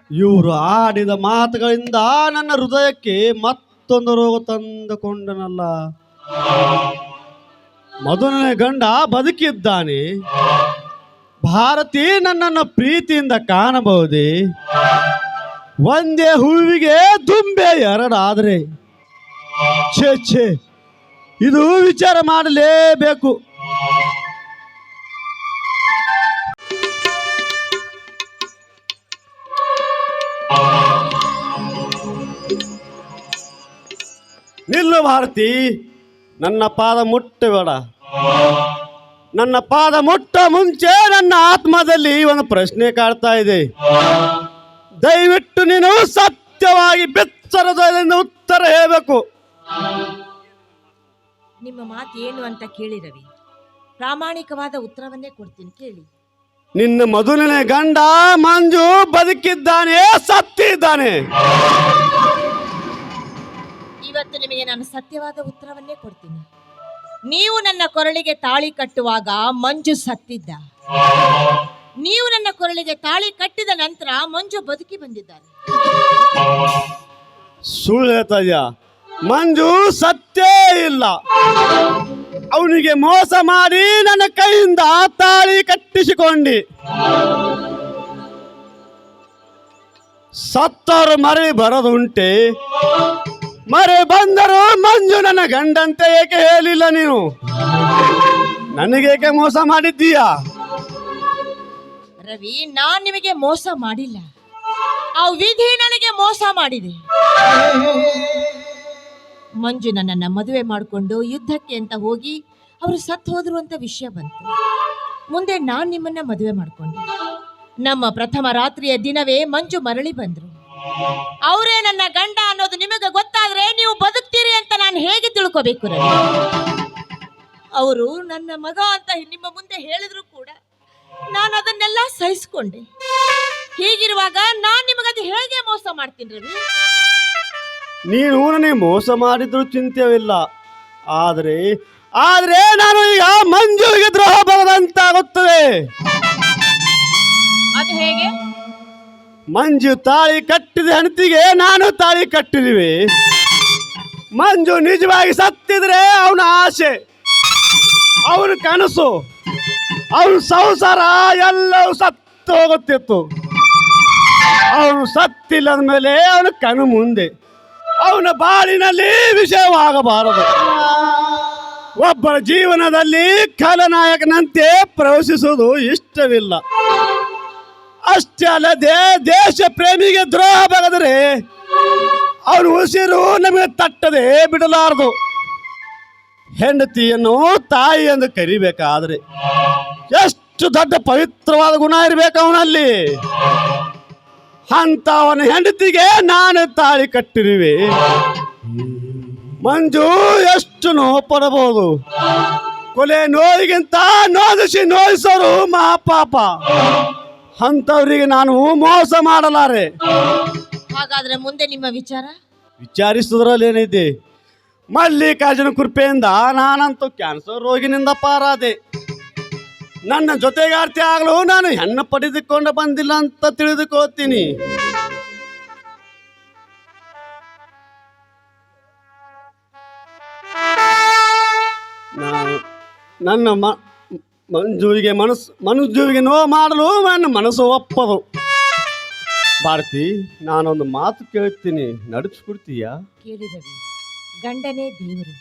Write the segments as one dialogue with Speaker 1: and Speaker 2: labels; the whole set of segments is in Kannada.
Speaker 1: ಇವರು ಆಡಿದ ಮಾತುಗಳಿಂದ ನನ್ನ ಹೃದಯಕ್ಕೆ ಮತ್ತೊಂದು ರೋಗ ತಂದುಕೊಂಡನಲ್ಲ. ಮೊದಲನೇ ಗಂಡ ಬದುಕಿದ್ದಾನೆ. ಭಾರತಿ ನನ್ನನ್ನು ಪ್ರೀತಿಯಿಂದ ಕಾಣಬಹುದೇ? ಒಂದೇ ಹೂವಿಗೆ ದುಂಬೆ ಎರಡಾದರೆ ಛೇ ಛೇ, ಇದು ವಿಚಾರ ಮಾಡಲೇಬೇಕು. ನಿಲ್ಲು ಭಾರತಿ, ನನ್ನ ಪಾದ ಮುಟ್ಟಬೇಡ. ನನ್ನ ಪಾದ ಮುಟ್ಟ ಮುಂಚೆ ನನ್ನ ಆತ್ಮದಲ್ಲಿ ಒಂದು ಪ್ರಶ್ನೆ ಕಾಡ್ತಾ ಇದೆ. ದಯವಿಟ್ಟು ನೀನು ಸತ್ಯವಾಗಿ ಬೆಚ್ಚರದಿಂದ ಉತ್ತರ ಹೇಳಬೇಕು.
Speaker 2: ನಿಮ್ಮ ಮಾತು ಏನು ಅಂತ ಕೇಳಿ ರವಿ, ಪ್ರಾಮಾಣಿಕವಾದ ಉತ್ತರವನ್ನೇ ಕೊಡ್ತೀನಿ, ಕೇಳಿ.
Speaker 1: ನಿನ್ನ ಮೊದಲನೇ ಗಂಡ ಮಂಜು ಬದುಕಿದ್ದಾನೆ, ಸತ್ತಿದ್ದಾನೆ?
Speaker 2: ಇವತ್ತು ನಿಮಗೆ ನಾನು ಸತ್ಯವಾದ ಉತ್ತರವನ್ನೇ ಕೊಡ್ತೀನಿ. ನೀವು ನನ್ನ ಕೊರಳಿಗೆ ತಾಳಿ ಕಟ್ಟುವಾಗ ಮಂಜು ಸತ್ತಿದ್ದ. ನೀವು ನನ್ನ ಕೊರಳಿಗೆ ತಾಳಿ ಕಟ್ಟಿದ ನಂತರ ಮಂಜು ಬದುಕಿ ಬಂದಿದ್ದಾರೆ.
Speaker 1: ಸುಳ್ಳು ಹೇಳ್ತಾ ಇದೆಯಾ? ಮಂಜು ಸತ್ತೇ ಇಲ್ಲ. ಅವನಿಗೆ ಮೋಸ ಮಾಡಿ ನನ್ನ ಕೈಯಿಂದ ತಾಳಿ ಕಟ್ಟಿಸಿಕೊಂಡಿ. ಸತ್ತವರು ಮರೆ ಬರೋದುಂಟೆ. ಮರೆ ಬಂದರು ಮಂಜು ನನ್ನ ಗಂಡಂತೆ ಏಕೆ ಹೇಳಿಲ್ಲ ನೀನು? ನನಗೇಕೆ ಮೋಸ ಮಾಡಿದ್ದೀಯಾ?
Speaker 2: ರವಿ, ನಾನ್ ನಿಮಗೆ ಮೋಸ ಮಾಡಿಲ್ಲ. ಆ ವಿಧಿ ನನಗೆ ಮೋಸ ಮಾಡಿದೆ. ಮಂಜು ನನ್ನನ್ನು ಮದುವೆ ಮಾಡಿಕೊಂಡು ಯುದ್ಧಕ್ಕೆ ಅಂತ ಹೋಗಿ ಅವರು ಸತ್ತು ಹೋದ್ರು ಅಂತ ವಿಷಯ ಬಂತು. ಮುಂದೆ ನಾನು ನಿಮ್ಮನ್ನ ಮದುವೆ ಮಾಡಿಕೊಂಡೆ. ನಮ್ಮ ಪ್ರಥಮ ರಾತ್ರಿಯ ದಿನವೇ ಮಂಜು ಮರಳಿ ಬಂದ್ರು. ಅವರೇ ನನ್ನ ಗಂಡ ಅನ್ನೋದು ನಿಮಗೆ ಗೊತ್ತಾದ್ರೆ ನೀವು ಬದುಕ್ತೀರಿ ಅಂತ ನಾನು ಹೇಗೆ ತಿಳ್ಕೋಬೇಕು ರವಿ? ಅವರು ನನ್ನ ಮಗ ಅಂತ ನಿಮ್ಮ ಮುಂದೆ ಹೇಳಿದ್ರು ಕೂಡ ನಾನು ಅದನ್ನೆಲ್ಲ ಸಹಿಸ್ಕೊಂಡೆ. ಹೀಗಿರುವಾಗ ನಾನು ನಿಮಗದು ಹೇಗೆ ಮೋಸ ಮಾಡ್ತೀನಿ ರವಿ?
Speaker 1: ನೀನು ನನಗೆ ಮೋಸ ಮಾಡಿದ್ರು ಚಿಂತೆವಿಲ್ಲ. ಆದ್ರೆ ನಾನು ಈಗ ಮಂಜುವಿಗೆ ದ್ರೋಹ ಬರದಂತಾಗುತ್ತದೆ.
Speaker 2: ಅದು ಹೇಗೆ?
Speaker 1: ಮಂಜು ತಾಳಿ ಕಟ್ಟಿದ ಹೆಂಡತಿಗೆ ನಾನು ತಾಳಿ ಕಟ್ಟಿದಿವಿ. ಮಂಜು ನಿಜವಾಗಿ ಸತ್ತಿದ್ರೆ ಅವನ ಆಸೆ, ಅವನ ಕನಸು, ಅವನ ಸಂಸಾರ ಎಲ್ಲವೂ ಸತ್ತು ಹೋಗುತ್ತಿತ್ತು. ಅವನು ಸತ್ತಿಲ್ಲದ ಮೇಲೆ ಅವನ ಕಣ್ಣು ಮುಂದೆ ಅವನ ಬಾಳಿನಲ್ಲಿ ವಿಷಯವಾಗಬಾರದು. ಒಬ್ಬರ ಜೀವನದಲ್ಲಿ ಖಲನಾಯಕನಂತೆ ಪ್ರವೇಶಿಸುವುದು ಇಷ್ಟವಿಲ್ಲ. ಅಷ್ಟೇ ಅಲ್ಲದೆ ದೇಶ ಪ್ರೇಮಿಗೆ ದ್ರೋಹ ಬಗೆದರೆ ಅವನ ಉಸಿರು ನಮಗೆ ತಟ್ಟದೆ ಬಿಡಲಾರದು. ಹೆಂಡತಿಯನ್ನು ತಾಯಿ ಎಂದು ಕರಿಬೇಕಾದ್ರೆ ಎಷ್ಟು ದೊಡ್ಡ ಪವಿತ್ರವಾದ ಗುಣ ಇರಬೇಕು ಅವನಲ್ಲಿ. ಅಂತ ಅವನ ಹೆಂಡತಿಗೆ ನಾನು ತಾಳಿ ಕಟ್ಟಿರುವೆ. ಮಂಜು ಎಷ್ಟು ನೋವು ಪಡಬಹುದು. ಕೊಲೆ ನೋವಿಗಿಂತ ನೋಯಿಸೋರು ಮಹಾಪಾಪ. ಅಂಥವ್ರಿಗೆ ನಾನು ಮೋಸ ಮಾಡಲಾರೆ.
Speaker 2: ಹಾಗಾದ್ರೆ ಮುಂದೆ ನಿಮ್ಮ ವಿಚಾರ?
Speaker 1: ವಿಚಾರಿಸುವುದ್ರಲ್ಲಿ ಏನಿದೆ? ಮಲ್ಲಿಕಾರ್ಜುನ ಕೃಪೆಯಿಂದ ನಾನಂತೂ ಕ್ಯಾನ್ಸರ್ ರೋಗಿನಿಂದ ಪಾರಾದೆ. ನನ್ನ ಜೊತೆಗಾರ್ತಿ ಆಗಲು ನಾನು ಹೆಣ್ಣು ಪಡೆದುಕೊಂಡು ಬಂದಿಲ್ಲ ಅಂತ ತಿಳಿದುಕೊಳ್ತೀನಿ. ನನ್ನ ಮಂಜುವಿಗೆ ನೋವು ಮಾಡಲು ನನ್ನ ಮನಸ್ಸು ಒಪ್ಪದು. ಭಾರತಿ, ನಾನೊಂದು ಮಾತು ಕೇಳ್ತೀನಿ, ನಡೆಸ್ಕೊಡ್ತೀಯಾ?
Speaker 2: ಕೇಳಿ ರವಿ, ಗಂಡನೇ ದೇವರು.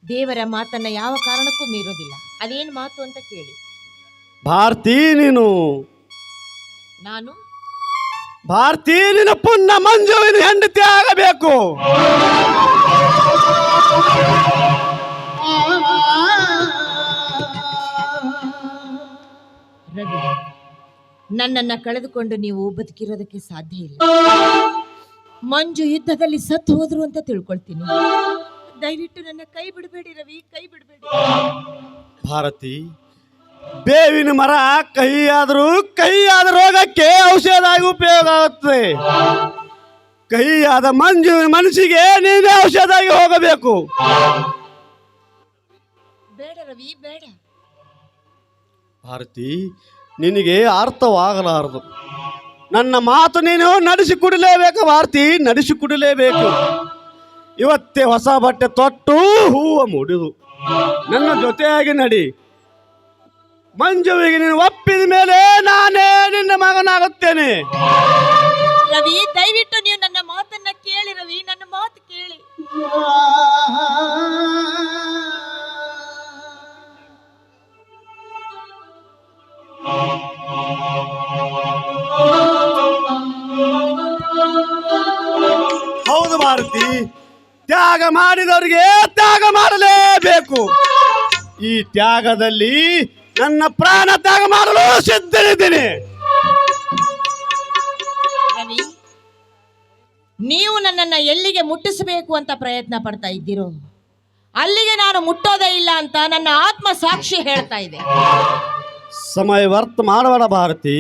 Speaker 2: ದೇವರ ಮಾತನ್ನ ಯಾವ ಕಾರಣಕ್ಕೂ ಮೀರೋದಿಲ್ಲ. ಅದೇನು ಮಾತು ಅಂತ ಕೇಳಿ.
Speaker 1: ಭಾರತಿ, ನೀನು ಪುಣ್ಯ ಮಂಜುವಿನ ಹೆಂಡತಿ ಆಗಬೇಕು.
Speaker 2: ರವಿ, ನನ್ನನ್ನ ಕಳೆದುಕೊಂಡು ನೀವು ಬದುಕಿರೋದಕ್ಕೆ ಸಾಧ್ಯ ಇಲ್ಲ. ಮಂಜು ಯುದ್ಧದಲ್ಲಿ ಸತ್ತು ಹೋದ್ರು ಅಂತ ತಿಳ್ಕೊಳ್ತೀನಿ. ದಯವಿಟ್ಟು ನನ್ನ ಕೈ ಬಿಡಬೇಡಿ ರವಿ, ಕೈ ಬಿಡಬೇಡಿ.
Speaker 1: ಭಾರತಿ, ಬೇವಿನ ಮರ ಕಹಿಯಾದ ರೋಗಕ್ಕೆ ಔಷಧ ಆಗಿ ಉಪಯೋಗ ಆಗುತ್ತದೆ. ಕಹಿಯಾದ ಮಂಜುವಿನ ಮನಸ್ಸಿಗೆ ನೀನೇ ಔಷಧ ಆಗಿ ಹೋಗಬೇಕು.
Speaker 2: ಬೇಡ ರವಿ, ಬೇಡ.
Speaker 1: ಭಾರತಿ, ನಿನಗೆ ಅರ್ಥವಾಗಲಾರದು. ನನ್ನ ಮಾತು ನೀನು ನಡೆಸಿಕೊಡಲೇಬೇಕು ಭಾರತಿ, ನಡೆಸಿಕೊಡಲೇಬೇಕು. ಇವತ್ತೇ ಹೊಸ ಬಟ್ಟೆ ತೊಟ್ಟು ಹೂವು ಮುಡಿದು ನನ್ನ ಜೊತೆಯಾಗಿ ನಡಿ. ಮಂಜುವಿಗೆ ನೀನು ಒಪ್ಪಿದ ಮೇಲೆ ನಾನೇ ನಿನ್ನ ಮಗನಾಗುತ್ತೇನೆ.
Speaker 2: ರವಿ, ದಯವಿಟ್ಟು ನೀವು ನನ್ನ ಮಾತನ್ನ ಕೇಳಿ ರವಿ, ನನ್ನ ಮಾತು ಕೇಳಿ.
Speaker 1: ಹೌದು ಭಾರತಿ, ತ್ಯಾಗ ಮಾಡಿದವರಿಗೆ ತ್ಯಾಗ ಮಾಡಲೇಬೇಕು. ಈ ತ್ಯಾಗದಲ್ಲಿ ನನ್ನ ಪ್ರಾಣ ತ್ಯಾಗ ಮಾಡಲು ಸಿದ್ಧನಿದ್ದೀನಿ.
Speaker 2: ರವಿ, ನೀವು ನನ್ನನ್ನು ಎಲ್ಲಿಗೆ ಮುಟ್ಟಿಸಬೇಕು ಅಂತ ಪ್ರಯತ್ನ ಪಡ್ತಾ ಇದ್ದೀರೋ ಅಲ್ಲಿಗೆ ನಾನು ಮುಟ್ಟೋದೇ ಇಲ್ಲ ಅಂತ ನನ್ನ ಆತ್ಮ ಸಾಕ್ಷಿ ಹೇಳ್ತಾ ಇದೆ.
Speaker 1: ಸಮಯ ವ್ಯರ್ಥ ಮಾಡಬೇಡ ಭಾರತಿ,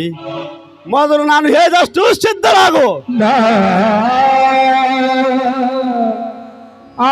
Speaker 1: ಮೊದಲು ನಾನು ಹೇಳಿದಷ್ಟು ಸಿದ್ಧರಾಗು.
Speaker 3: ಆ